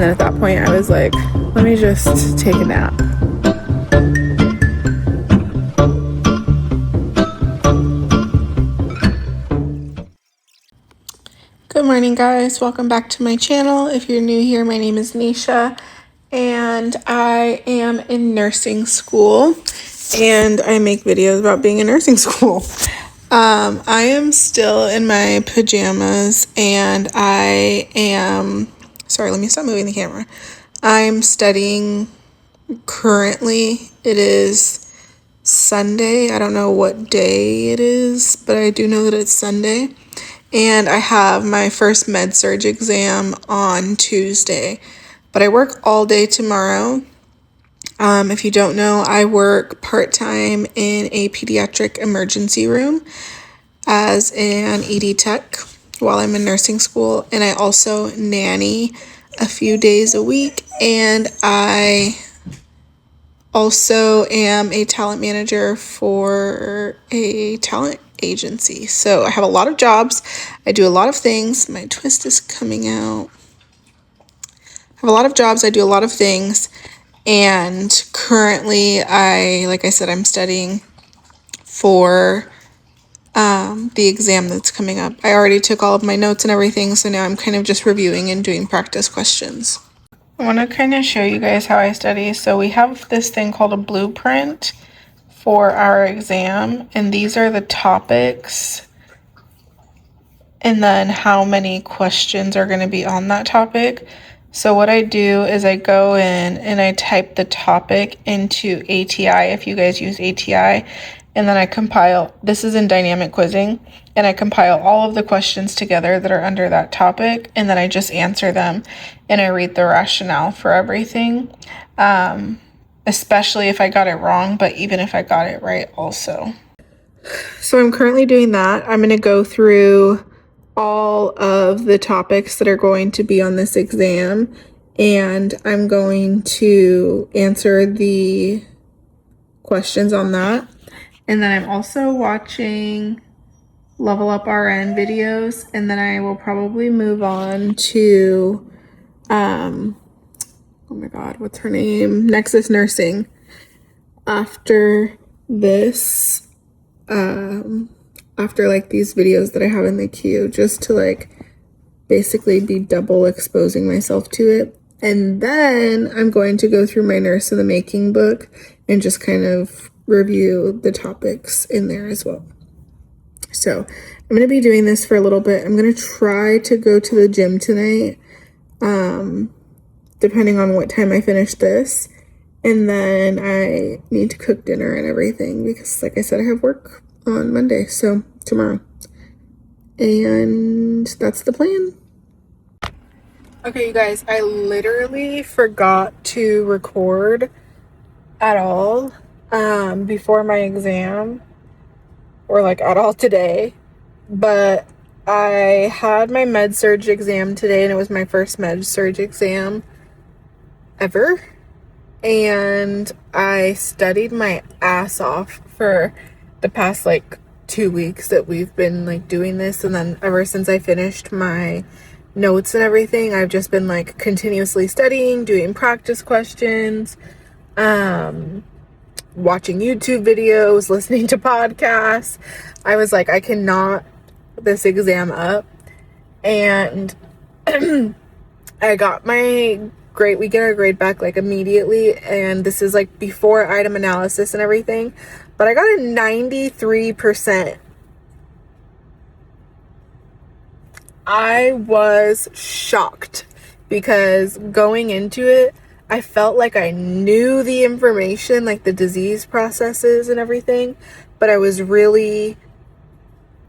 And then at that point I was like, let me just take a nap. Good morning, guys. Welcome back to my channel. If you're new here, my name is Nisha and I am in nursing school and I make videos about being in nursing school. I am still in my pajamas and I am, sorry, let me stop moving the camera. I'm studying currently. It is Sunday. I don't know what day it is, but I do know that it's Sunday. And I have my first med-surg exam on Tuesday. But I work all day tomorrow. If you don't know, I work part-time in a pediatric emergency room as an ED tech while I'm in nursing school. And I also nanny a few days a week. And I also am a talent manager for a talent agency. So I have a lot of jobs. I do a lot of things. My twist is coming out. I have a lot of jobs. I do a lot of things. And currently, like I said, I'm studying for the exam that's coming up. I already took all of my notes and everything, so now I'm kind of just reviewing and doing practice questions. I want to kind of show you guys how I study. So we have this thing called a blueprint for our exam, and these are the topics and then how many questions are going to be on that topic. So what I do is I go in and I type the topic into ATI, if you guys use ATI, and then I compile, this is in dynamic quizzing, and I compile all of the questions together that are under that topic, and then I just answer them, and I read the rationale for everything, especially if I got it wrong, but even if I got it right also. So I'm currently doing that. I'm going to go through all of the topics that are going to be on this exam, and I'm going to answer the questions on that. And then I'm also watching Level Up RN videos, and then I will probably move on to oh my god, what's her name? Nexus Nursing after this, after like these videos that I have in the queue, just to like basically be double exposing myself to it. And then I'm going to go through my Nurse in the Making book and just kind of review the topics in there as well. So I'm going to be doing this for a little bit. I'm going to try to go to the gym tonight, depending on what time I finish this. And then I need to cook dinner and everything because, like I said, I have work on Monday, so tomorrow. And that's the plan. Okay, you guys, I literally forgot to record at all before my exam, or like at all today, but I had my med-surg exam today, and it was my first med-surg exam ever, and I studied my ass off for the past like 2 weeks that we've been like doing this, and then ever since I finished my notes and everything, I've just been like continuously studying, doing practice questions, watching YouTube videos, listening to podcasts. I was like, I cannot this exam up. And I got my grade, we get our grade back like immediately, and this is like before item analysis and everything, but I got a 93%. I was shocked because going into it, I felt like I knew the information, like the disease processes and everything, but I was really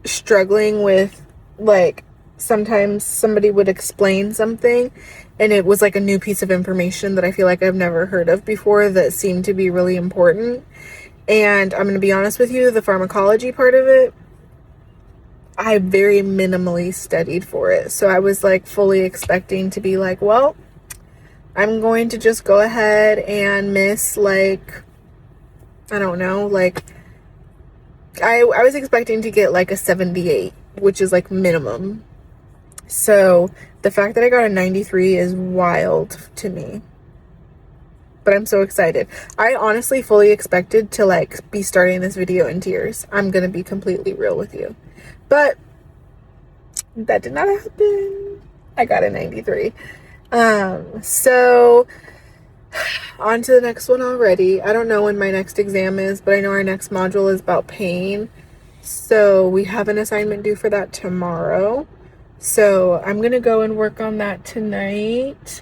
struggling with, like, sometimes somebody would explain something and it was like a new piece of information that I feel like I've never heard of before that seemed to be really important. And I'm going to be honest with you, the pharmacology part of it, I very minimally studied for it. So I was like fully expecting to be like, well, I'm going to just go ahead and miss, like, I don't know, like, I was expecting to get like a 78, which is like minimum. So The fact that I got a 93 is wild to me. But I'm so excited. I honestly fully expected to like be starting this video in tears. I'm gonna be completely real with you. But that did not happen. I got a 93. So on to the next one already. I don't know when my next exam is, but I know our next module is about pain. So we have an assignment due for that tomorrow. So I'm gonna go and work on that tonight.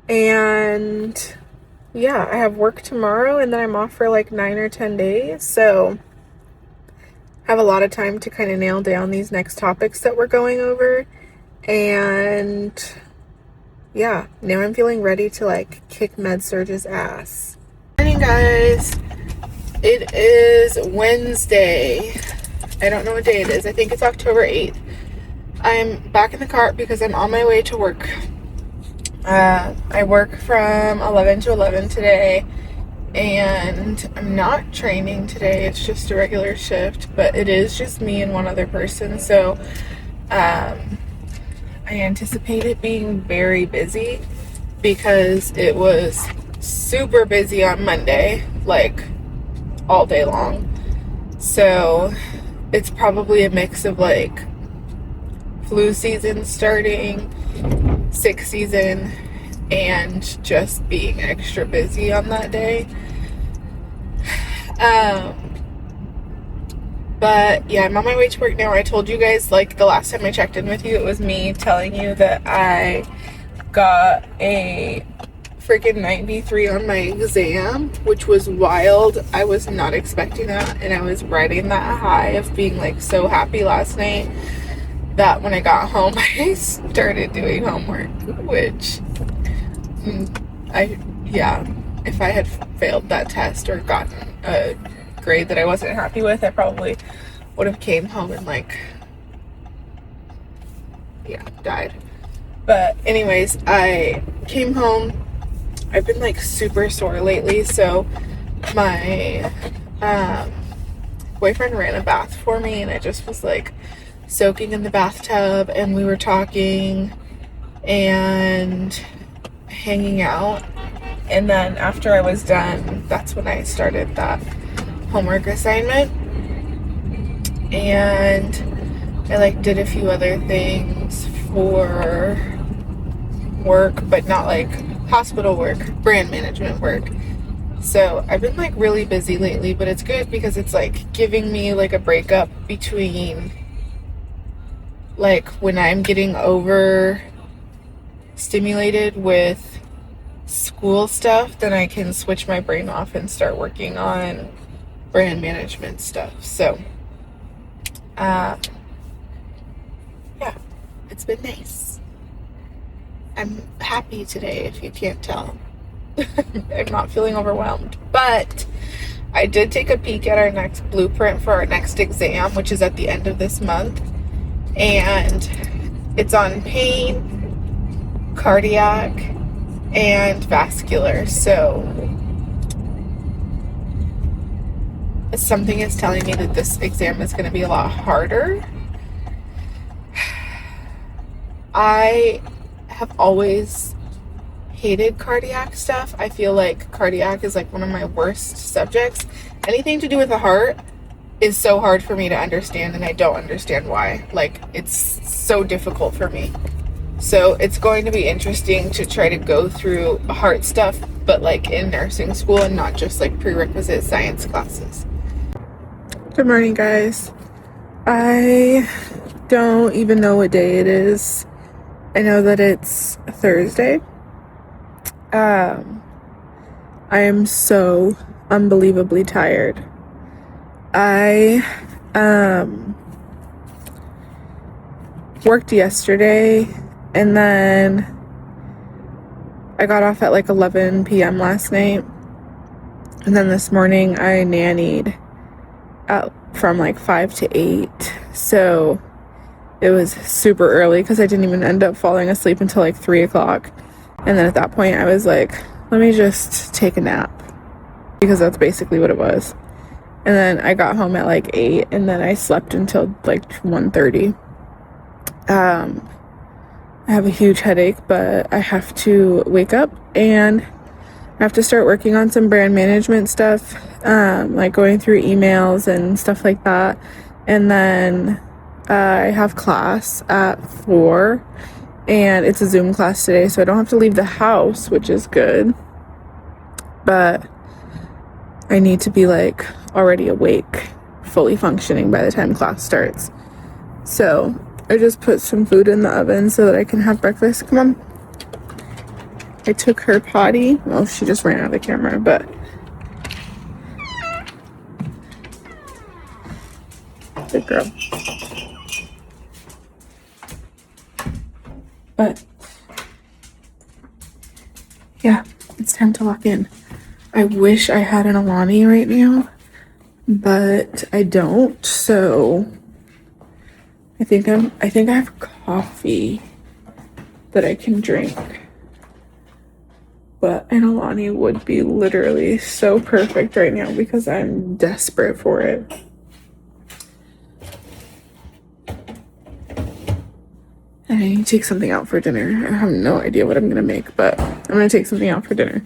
And yeah, I have work tomorrow and then I'm off for like 9 or 10 days. So I have a lot of time to kind of nail down these next topics that we're going over. And yeah, now I'm feeling ready to like kick SURG's ass. Good morning, guys. It is Wednesday. I don't know what day it is. I think it's October 8th. I'm back in the car because I'm on my way to work. I work from 11 to 11 today, and I'm not training today. It's just a regular shift, but it is just me and one other person. So I anticipate it being very busy because it was super busy on Monday, like all day long. So it's probably a mix of like flu season starting, sick season, and just being extra busy on that day. But yeah, I'm on my way to work now. I told you guys, like, the last time I checked in with you, it was me telling you that I got a freaking 93 on my exam, which was wild. I was not expecting that, and I was riding that high of being like so happy last night that when I got home I started doing homework, which if I had failed that test or gotten a grade that I wasn't happy with, I probably would have came home and like died. But anyways, I came home. I've been like super sore lately, so my boyfriend ran a bath for me, and I just was like soaking in the bathtub, and we were talking and hanging out. And then after I was done, that's when I started that homework assignment. And I like did a few other things for work, but not like hospital work, brand management work. So I've been like really busy lately, but it's good because it's like giving me like a breakup between like when I'm getting over stimulated with school stuff, then I can switch my brain off and start working on brand management stuff. So yeah, it's been nice. I'm happy today, if you can't tell. I'm not feeling overwhelmed, but I did take a peek at our next blueprint for our next exam, which is at the end of this month, and it's on pain, cardiac, and vascular. So something is telling me that this exam is going to be a lot harder. I have always hated cardiac stuff. I feel like cardiac is like one of my worst subjects. Anything to do with the heart is so hard for me to understand, and I don't understand why. Like, it's so difficult for me. So it's going to be interesting to try to go through heart stuff, but like in nursing school and not just like prerequisite science classes. Good morning, guys. I don't even know what day it is. I know that it's Thursday. I am so unbelievably tired. I worked yesterday, and then I got off at like 11 p.m. last night, and then this morning I nannied from like 5 to 8, so it was super early because I didn't even end up falling asleep until like 3 o'clock. And then at that point I was like, let me just take a nap, because that's basically what it was. And then I got home at like 8, and then I slept until like 1:30. I have a huge headache, but I have to wake up and I have to start working on some brand management stuff, like going through emails and stuff like that. And then I have class at 4, and it's a Zoom class today, so I don't have to leave the house, which is good. But I need to be like already awake, fully functioning by the time class starts. So I just put some food in the oven so that I can have breakfast. Come on. I took her potty. Well, she just ran out of the camera, but good girl. But yeah, it's time to lock in. I wish I had an Alani right now, but I don't. So I think I have coffee that I can drink. But an Alani would be literally so perfect right now because I'm desperate for it. And I need to take something out for dinner. I have no idea what I'm gonna make, but I'm gonna take something out for dinner.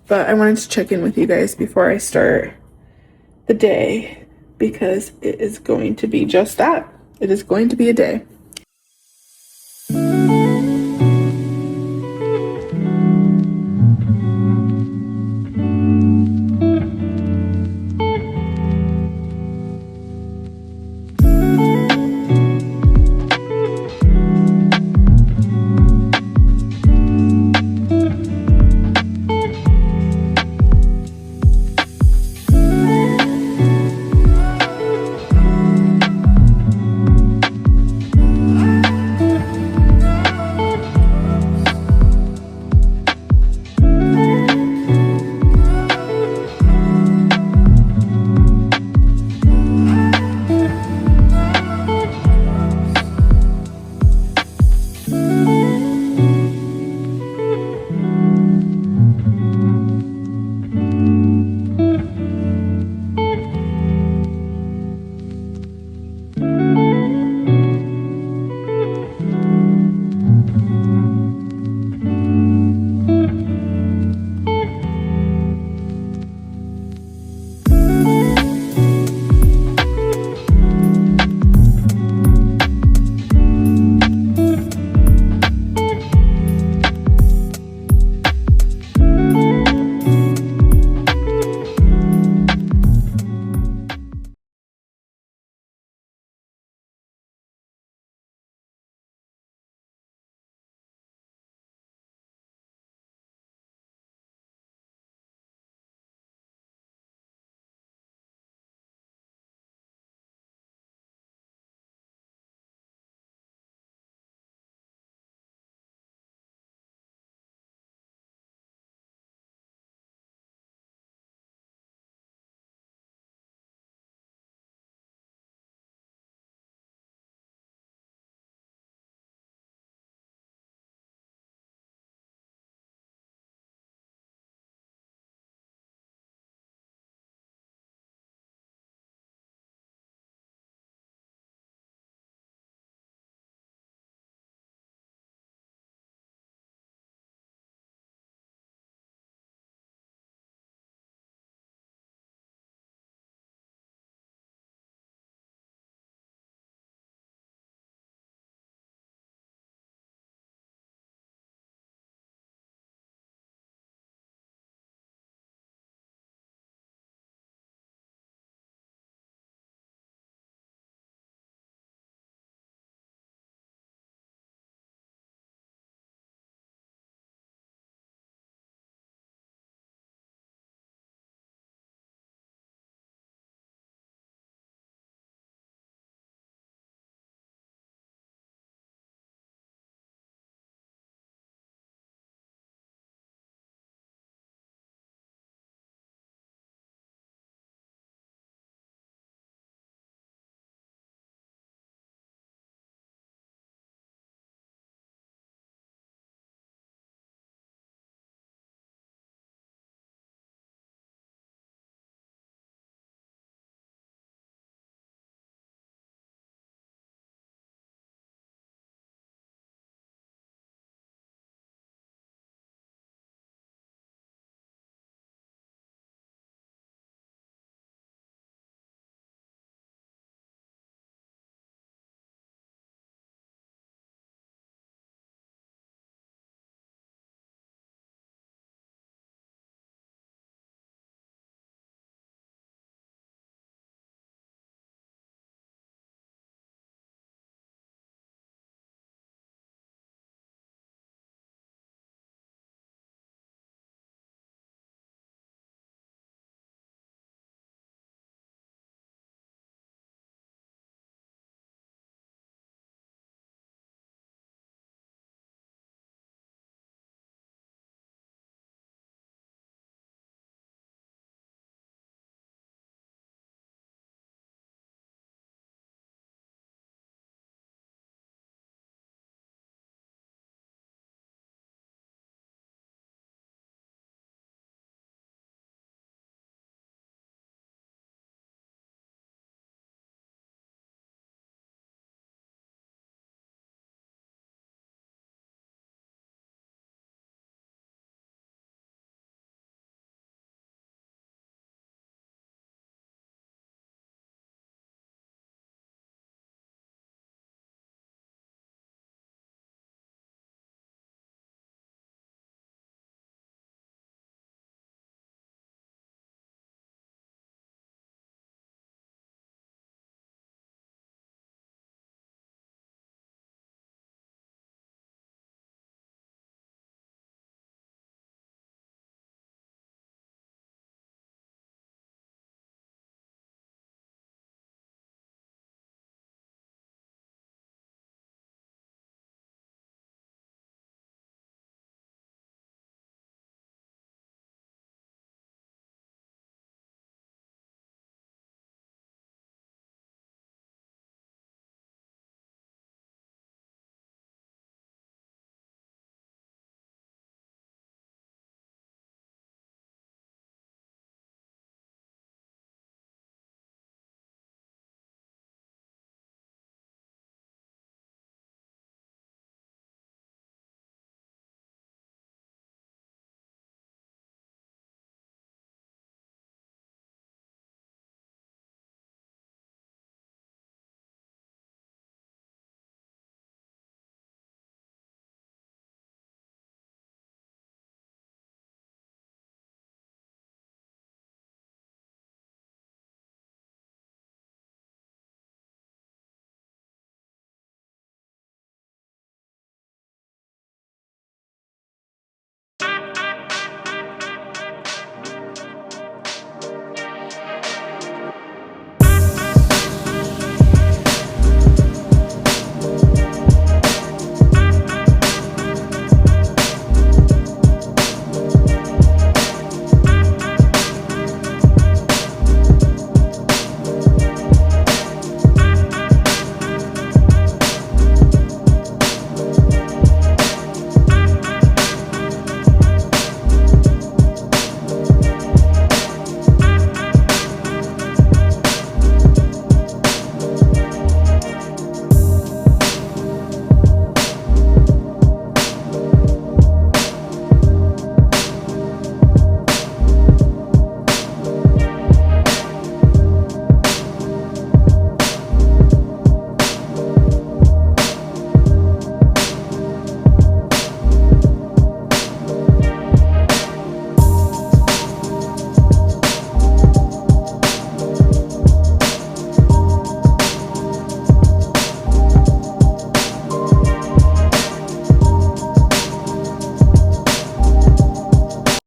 But I wanted to check in with you guys before I start the day because it is going to be just that. It is going to be a day.